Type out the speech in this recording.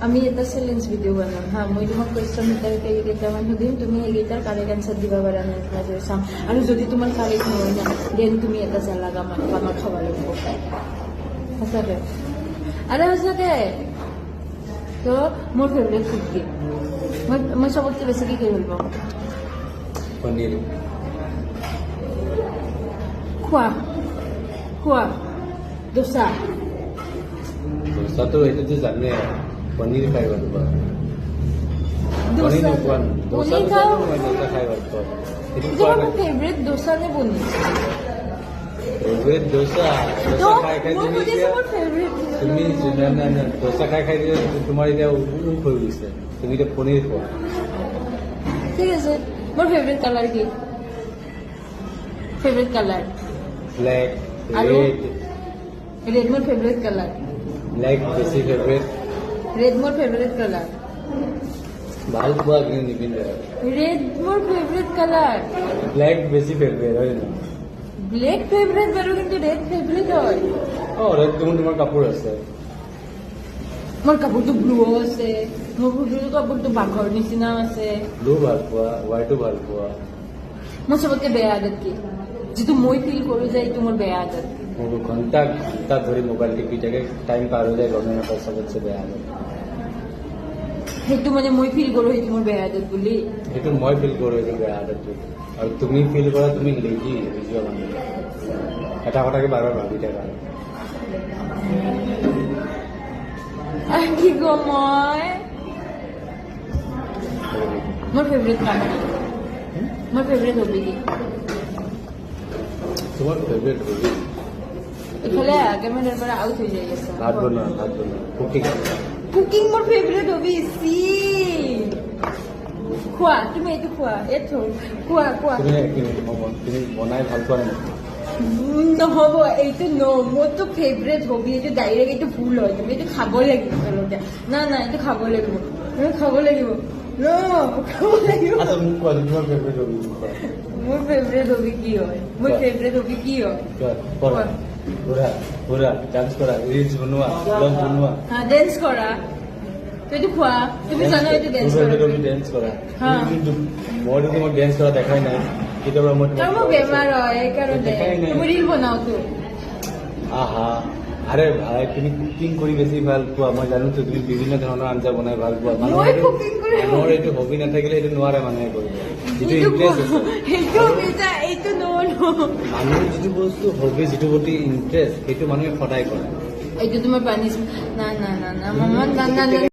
আমি এটা challenge video' বনাম হা মই তোমাক কুৱেশ্যন কেইটামান সুধিম তুমি সেইকেইটাৰ কাৰেক্ট এনচাৰ দিব পাৰা নাই মই চাম আৰু যদি তোমাৰ কাৰেক্ট নহয় না দেন তুমি এটা জ্বালা গামাক খাব লাগিব সঁচাকে আৰে সঁচাকে তো মোৰ ফেভৰেট ফুড কি মই চবতকৈ বেছিকৈ কি ভাল পাওঁ পনীৰ খোৱা দোচা দোচাটো এইটোতো জানে পনীৰ খাই ভাল পাওঁ পনীৰ নোখোৱা দোচা মই দোচা খাই ভাল পাওঁ সেইটো খোৱা নাই ফেভৰেট দোচা নে পনীৰ ফেভৰেট দোচা খাই খাই তুমি দোচা খাই খাই দিলে তোমাৰ এতিয়া উখ হৈ গৈছে তুমি এতিয়া পনীৰ খোৱা ঠিক আছে মোৰ ফেভৰেট কালাৰ কি ফেভৰেট কালাৰ ব্লেক আৰু ৰেড ৰেড মোৰ ফেভৰেট কালাৰ ব্লেক বেছি ফেভৰেট ৰেড মোৰ ফেভৰেট কালাৰ ভাল পোৱা কিন্তু নিপিন্ধে ৰেড মোৰ ফেভৰেট কালাৰ ব্লেক বেছি ফেভৰেট হয় না ব্লেক ফেভৰেট বাৰু কিন্তু ৰেড ফেভৰেট হয় ৰেড তোমাৰ কাপোৰ আছে মোৰ কাপোৰটো ব্লু আছে মোৰ কাপোৰটো বাঘৰ নিচিনাও আছে ব্লু ভাল পোৱা হোৱাইটো ভাল পোৱা মোৰ চবতকে বেয়া আদত কি যিটো মই ফিল কৰো যে এইটো মোৰ বেয়া আদত মোৰ ঘণ্টা ধৰি মোবাইল টিপি থাকে টাইম পাৰ হৈ যায় গমে নাপায় চবতছে বেয়া আদত সেইটো মানে মই ফিল কৰো সেইটো মোৰ বেয়া আদত বুলি সেইটো মই ফিল কৰোঁ এইটো বেয়া আদত আৰু তুমি ফিল কৰা তুমি লেজি যোৱা মানুহ এটা কথাকে বাৰ বাৰ ভাবি থাকা কি কম মই মোৰ ফেভৰেট কাম মোৰ ফেভৰেট হবি কি তোমাৰ ফেভৰেট হবি এইফালে কেমেৰাৰ পৰা আউট হৈ যাই আছে ভাত বনোৱা কুকিং কুকিং মোৰ ফেভৰেট হবি চি খোৱা তুমি এইটো খোৱা এইটো খোৱা তুমি বনাই ভাল পোৱা নাই নহব এইটো মোৰতো ফেভৰেট হবি এইটো ডাইৰেক্ট এইটো ভুল হয় তুমি এইটো খাব লাগিব আচলতে না এইটো খাব লাগিব তুমি খাব লাগিব খাব লাগিব আচ্ছা মোক কোৱা তোমাৰ ফেভৰেট হবি মোৰ ফেভৰেট হবি কি হয় মোৰ ফেভৰেট হবি কি হয় পুৰা ডান্স কৰা ৰিলছ বনোৱা ব্লগ বনোৱা ডেন্স কৰা এইটো খোৱা তুমি জানো এইটো ডেন্স কৰা মইতো তোমাক ডেন্স কৰা দেখাই নাই কেতিয়াবা মই মোৰ বেমাৰ হয় সেইকাৰণে তুমি ৰিল বনাওতো আহা আৰে ভাই তুমি কুকিং কৰি বেছি ভাল পোৱা মই জানো তুমি বিভিন্ন ধৰণৰ আঞ্জা বনাই ভাল পোৱা মানুহৰ এইটো হবি নাথাকিলে এইটো নোৱাৰে মানুহে কৰিব যিটো ইণ্টাৰেষ্ট এইটো মানুহৰ যিটো বস্তু হবি যিটো প্ৰতি ইণ্টাৰেষ্ট সেইটো মানুহে সদায় কৰে এইটো তোমাৰ পানিছ না